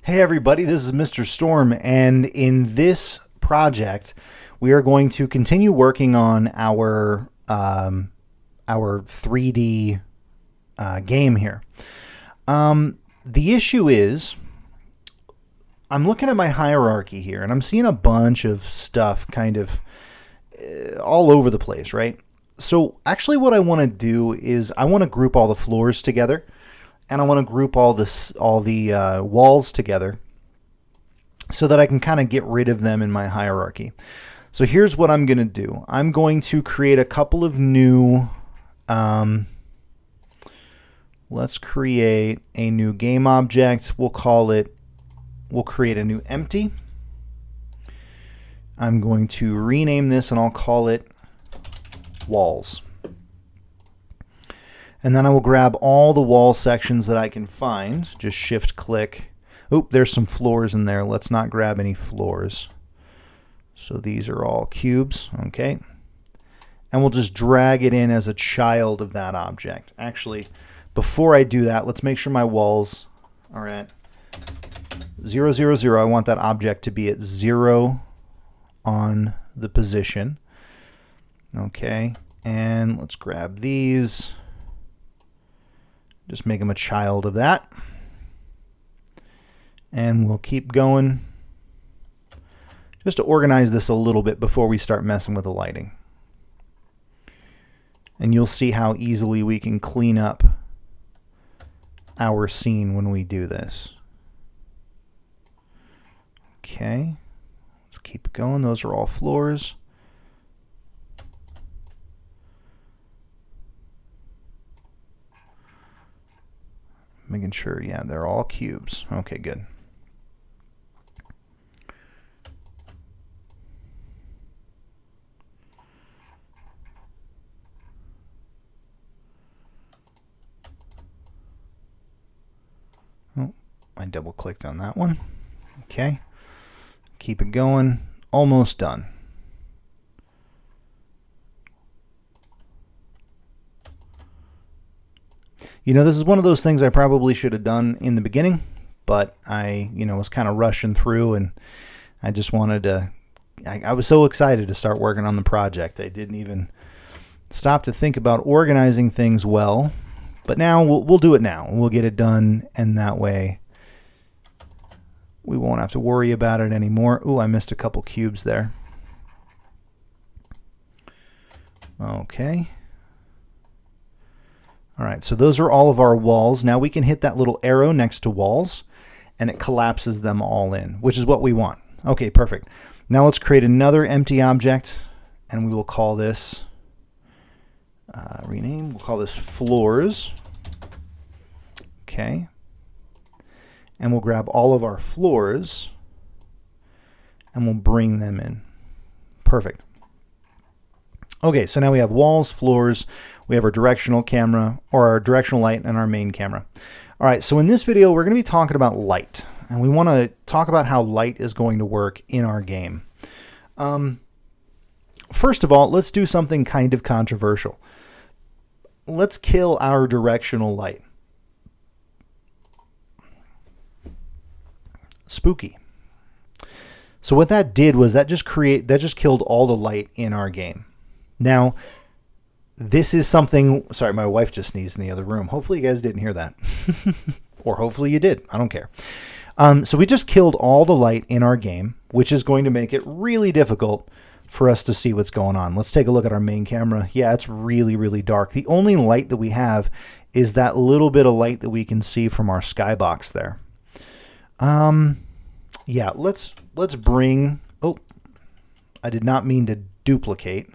Hey everybody, this is Mr. Storm, and in this project, we are going to continue working on our 3D game here. The issue is, I'm looking at my hierarchy here, and I'm seeing a bunch of stuff kind of all over the place, right? So actually what I want to do is I want to group all the floors together, and I want to group all the walls together so that I can kind of get rid of them in my hierarchy. So here's what I'm going to do. I'm going to create a couple of new, let's create a new game object. We'll create a new empty. I'm going to rename this and I'll call it walls. And then I will grab all the wall sections that I can find. Just shift click. Oop, there's some floors in there. Let's not grab any floors. So these are all cubes, okay? And we'll just drag it in as a child of that object. Actually, before I do that, let's make sure my walls are at 0, 0, 0. I want that object to be at 0 on the position. Okay, and let's grab these. Just make them a child of that. And we'll keep going just to organize this a little bit before we start messing with the lighting. And you'll see how easily we can clean up our scene when we do this. Okay, let's keep going. Those are all floors. Making sure, yeah, they're all cubes. Okay, good. Oh, I double clicked on that one. Okay, keep it going. Almost done. You know, this is one of those things I probably should have done in the beginning, but I, was kind of rushing through, and I just wanted to, I was so excited to start working on the project. I didn't even stop to think about organizing things well, but now we'll do it now. We'll get it done, and that way we won't have to worry about it anymore. Ooh, I missed a couple cubes there. Okay. All right, so those are all of our walls. Now we can hit that little arrow next to walls, and it collapses them all in, which is what we want. Okay, perfect. Now let's create another empty object, and we will call this, we'll call this floors. Okay. And we'll grab all of our floors, and we'll bring them in. Perfect. Okay, so now we have walls, floors, we have our directional camera, or our directional light, and our main camera. All right, so in this video, we're going to be talking about light, and we want to talk about how light is going to work in our game. First of all, let's do something kind of controversial. Let's kill our directional light. Spooky. So what that did was that just killed all the light in our game. Now, this is something, sorry, my wife just sneezed in the other room. Hopefully you guys didn't hear that. Or hopefully you did. I don't care. So we just killed all the light in our game, which is going to make it really difficult for us to see what's going on. Let's take a look at our main camera. Yeah, it's really, really dark. The only light that we have is that little bit of light that we can see from our skybox there. Yeah, let's bring, oh, I did not mean to duplicate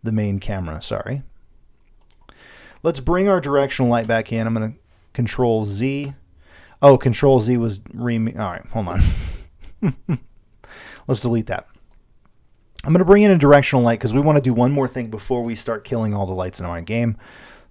the main camera, sorry. Let's bring our directional light back in. I'm going to Control Z. Oh, Control Z was all right, hold on. Let's delete that. I'm going to bring in a directional light because we want to do one more thing before we start killing all the lights in our game.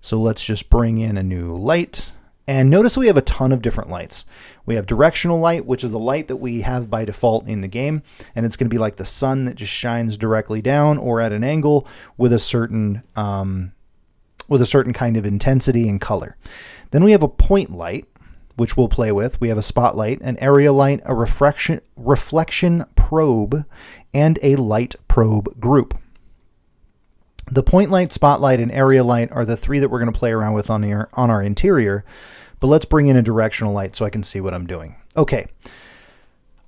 So let's just bring in a new light. And notice we have a ton of different lights. We have directional light, which is the light that we have by default in the game. And it's going to be like the sun that just shines directly down or at an angle with a certain kind of intensity and color. Then we have a point light, which we'll play with. We have a spotlight, an area light, a reflection probe, and a light probe group. The point light, spotlight, and area light are the three that we're going to play around with on our interior, but let's bring in a directional light so I can see what I'm doing. Okay,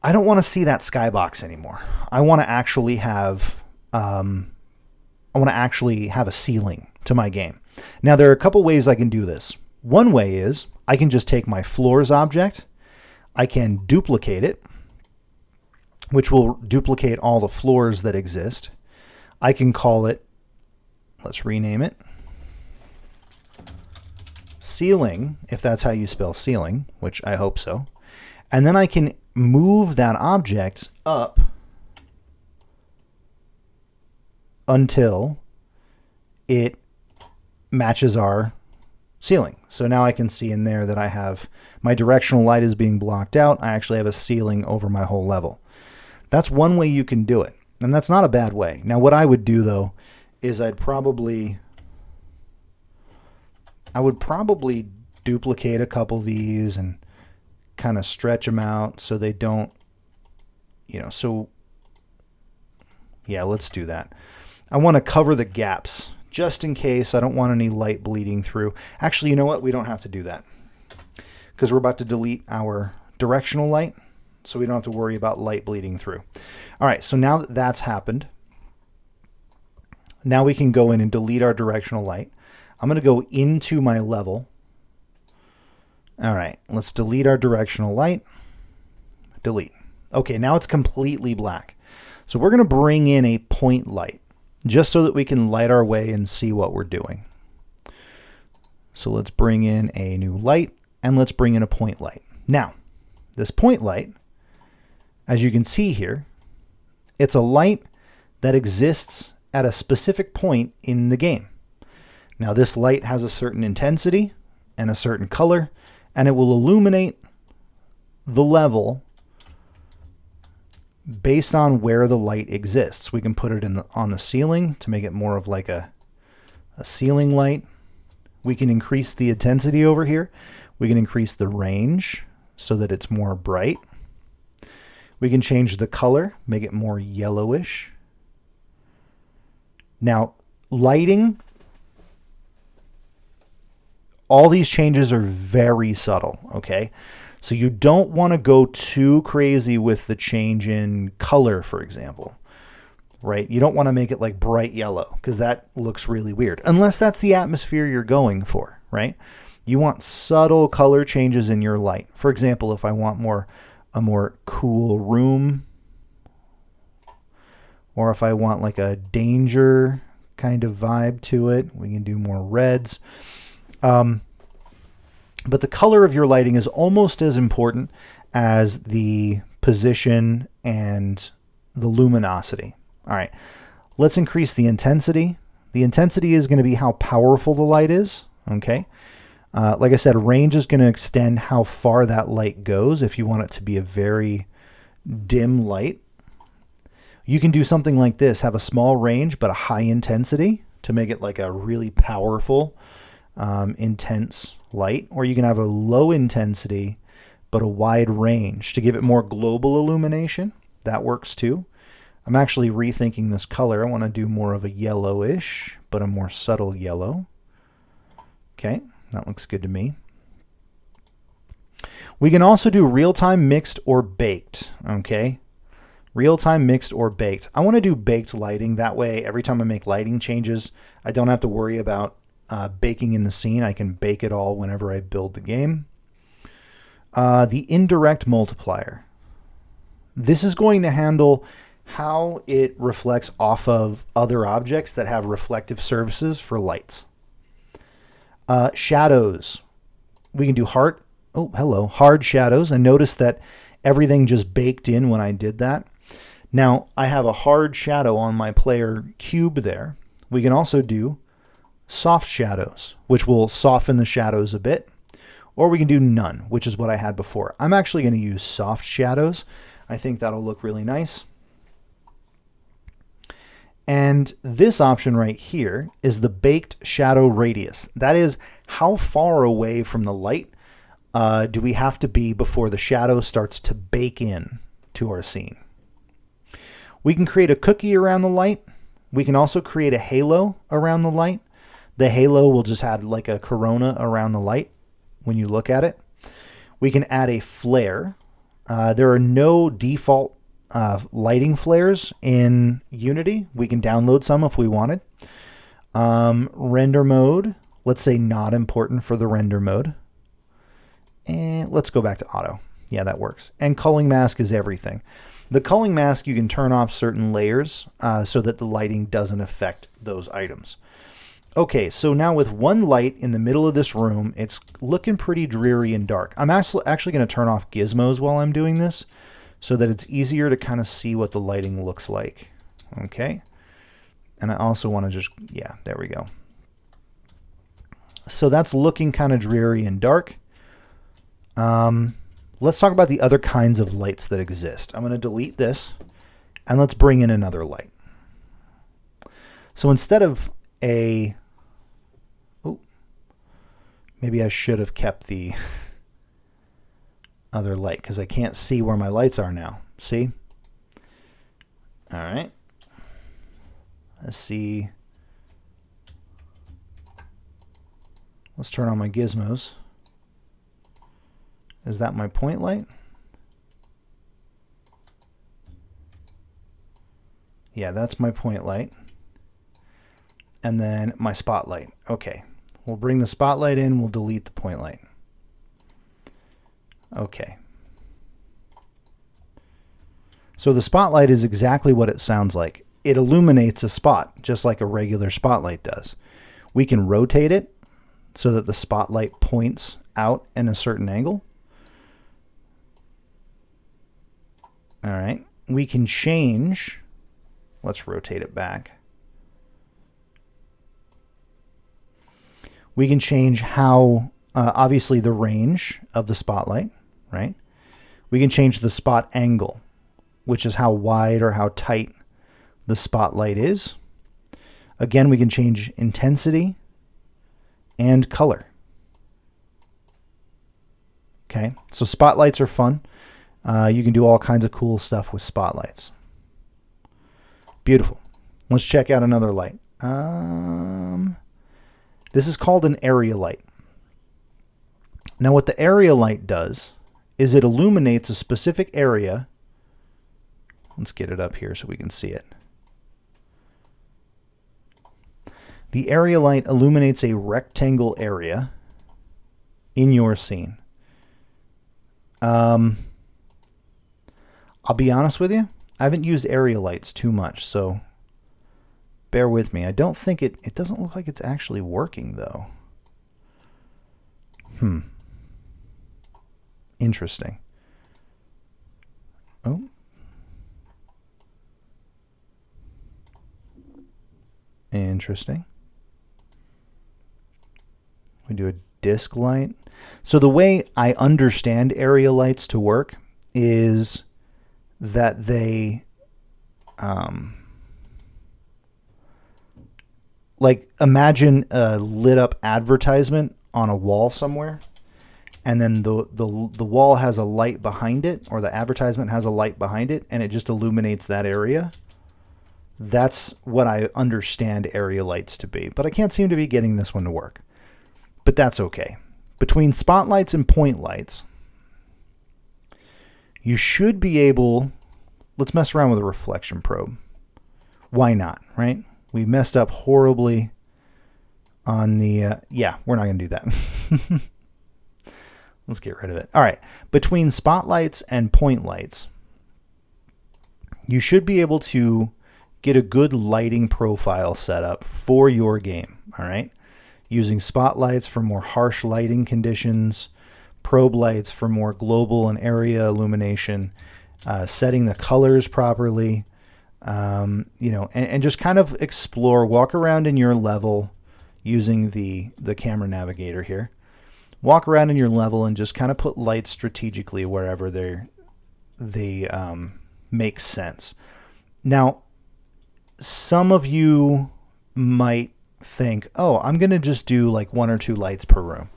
I don't want to see that skybox anymore. I want to actually have a ceiling to my game. Now, there are a couple ways I can do this. One way is I can just take my floors object, I can duplicate it, which will duplicate all the floors that exist. I can call it, let's rename it, ceiling, if that's how you spell ceiling, which I hope so. And then I can move that object up until it matches our ceiling. So now I can see in there that I have my directional light is being blocked out. I actually have a ceiling over my whole level. That's one way you can do it, and that's not a bad way. Now, what I would do though is I would probably duplicate a couple of these and kind of stretch them out so they don't, so yeah, let's do that. I want to cover the gaps just in case. I don't want any light bleeding through. Actually, you know what? We don't have to do that because we're about to delete our directional light, so we don't have to worry about light bleeding through. All right, so now that that's happened, now we can go in and delete our directional light. I'm going to go into my level. All right, let's delete our directional light. Delete. Okay, now it's completely black. So we're going to bring in a point light just so that we can light our way and see what we're doing. So let's bring in a new light and let's bring in a point light. Now, this point light, as you can see here, it's a light that exists at a specific point in the game. Now, this light has a certain intensity and a certain color, and it will illuminate the level based on where the light exists. We can put it on the ceiling to make it more of like a ceiling light. We can increase the intensity over here. We can increase the range so that it's more bright. We can change the color, make it more yellowish. Now, lighting, all these changes are very subtle, okay? So you don't want to go too crazy with the change in color, for example, right? You don't want to make it like bright yellow because that looks really weird, unless that's the atmosphere you're going for, right? You want subtle color changes in your light. For example, if I want a more cool room, or if I want like a danger kind of vibe to it, we can do more reds. But the color of your lighting is almost as important as the position and the luminosity. All right, let's increase the intensity. The intensity is going to be how powerful the light is, okay? Like I said, range is going to extend how far that light goes. If you want it to be a very dim light, you can do something like this, have a small range but a high intensity to make it like a really powerful, intense light, or you can have a low intensity but a wide range to give it more global illumination. That works too. I'm actually rethinking this color. I want to do more of a yellowish, but a more subtle yellow. Okay, that looks good to me. We can also do real-time mixed or baked, okay? Real-time mixed or baked. I want to do baked lighting. That way, every time I make lighting changes, I don't have to worry about baking in the scene. I can bake it all whenever I build the game. The indirect multiplier. This is going to handle how it reflects off of other objects that have reflective surfaces for lights. Shadows. We can do hard shadows. And notice that everything just baked in when I did that. Now, I have a hard shadow on my player cube there. We can also do soft shadows, which will soften the shadows a bit. Or we can do none, which is what I had before. I'm actually going to use soft shadows. I think that'll look really nice. And this option right here is the baked shadow radius. That is how far away from the light do we have to be before the shadow starts to bake in to our scene? We can create a cookie around the light. We can also create a halo around the light. The halo will just add like a corona around the light when you look at it. We can add a flare. There are no default lighting flares in Unity. We can download some if we wanted. Render mode, let's say not important for the render mode. And let's go back to auto. Yeah, that works. And culling mask is everything. The culling mask, you can turn off certain layers so that the lighting doesn't affect those items. Okay, so now with one light in the middle of this room, it's looking pretty dreary and dark. I'm actually going to turn off gizmos while I'm doing this so that it's easier to kind of see what the lighting looks like. Okay. And I also want to just, yeah, there we go. So that's looking kind of dreary and dark. Let's talk about the other kinds of lights that exist. I'm going to delete this and let's bring in another light. So instead of a, oh, maybe I should have kept the other light because I can't see where my lights are now. See? All right. Let's see. Let's turn on my gizmos. Is that my point light? Yeah, that's my point light. And then my spotlight. Okay. We'll bring the spotlight in. We'll delete the point light. Okay. So the spotlight is exactly what it sounds like. It illuminates a spot, just like a regular spotlight does. We can rotate it so that the spotlight points out in a certain angle. All right. We can change. Let's rotate it back. We can change how, obviously, the range of the spotlight, right? We can change the spot angle, which is how wide or how tight the spotlight is. Again, we can change intensity and color. Okay, so spotlights are fun. You can do all kinds of cool stuff with spotlights. Beautiful. Let's check out another light. This is called an area light. Now what the area light does is it illuminates a specific area. Let's get it up here so we can see it. The area light illuminates a rectangle area in your scene. I'll be honest with you, I haven't used area lights too much, so bear with me. I don't think it doesn't look like it's actually working though. Interesting. Oh. Interesting. We do a disc light. So the way I understand area lights to work is that they like imagine a lit up advertisement on a wall somewhere, and then the wall has a light behind it, or the advertisement has a light behind it, and it just illuminates that area. That's what I understand area lights to be, but I can't seem to be getting this one to work. But that's okay. Between spotlights and point lights, you should be able, let's mess around with a reflection probe. Why not, right? We messed up horribly on the, yeah, we're not going to do that. Let's get rid of it. All right. Between spotlights and point lights, you should be able to get a good lighting profile set up for your game. All right. Using spotlights for more harsh lighting conditions, probe lights for more global and area illumination, setting the colors properly, you know, and just kind of explore, walk around in your level using the camera navigator here. Walk around in your level and just kind of put lights strategically wherever they make sense. Now, some of you might think, oh, I'm going to just do like 1 or 2 lights per room,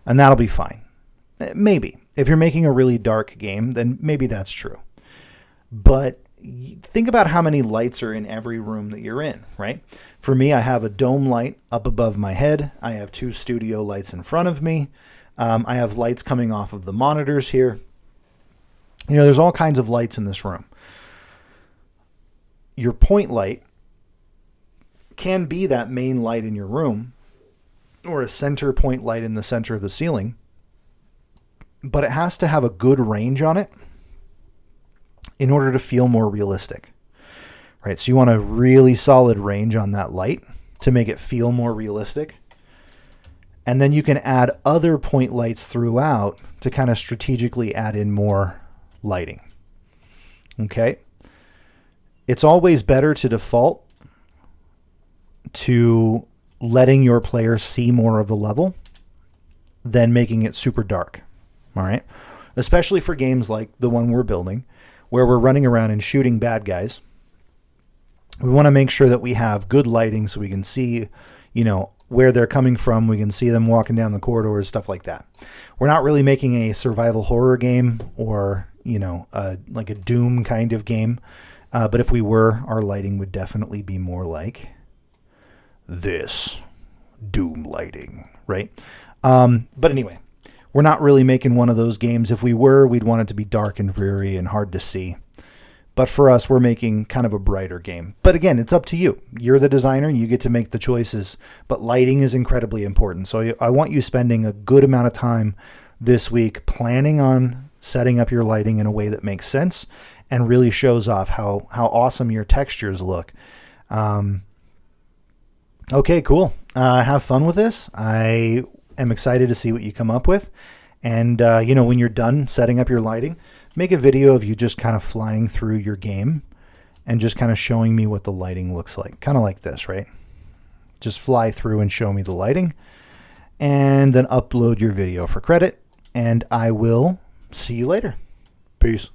and that'll be fine. Maybe. If you're making a really dark game, then maybe that's true. But think about how many lights are in every room that you're in, right? For me, I have a dome light up above my head. I have 2 studio lights in front of me. I have lights coming off of the monitors here. You know, there's all kinds of lights in this room. Your point light can be that main light in your room, or a center point light in the center of the ceiling, but it has to have a good range on it in order to feel more realistic, right? So you want a really solid range on that light to make it feel more realistic. And then you can add other point lights throughout to kind of strategically add in more lighting. Okay? It's always better to default to letting your players see more of the level than making it super dark. All right? Especially for games like the one we're building, where we're running around and shooting bad guys. We want to make sure that we have good lighting so we can see, you know, where they're coming from. We can see them walking down the corridors, stuff like that. We're not really making a survival horror game or, you know, like a Doom kind of game. But if we were, our lighting would definitely be more like this. Doom lighting, right? But anyway, we're not really making one of those games. If we were, we'd want it to be dark and dreary and hard to see. But for us, we're making kind of a brighter game. But again, it's up to you. You're the designer. You get to make the choices. But lighting is incredibly important. So I want you spending a good amount of time this week planning on setting up your lighting in a way that makes sense and really shows off how awesome your textures look. Okay, cool. Have fun with this. I am excited to see what you come up with. And, you know, when you're done setting up your lighting, make a video of you just kind of flying through your game and just kind of showing me what the lighting looks like. Kind of like this, right? Just fly through and show me the lighting. And then upload your video for credit. And I will see you later. Peace.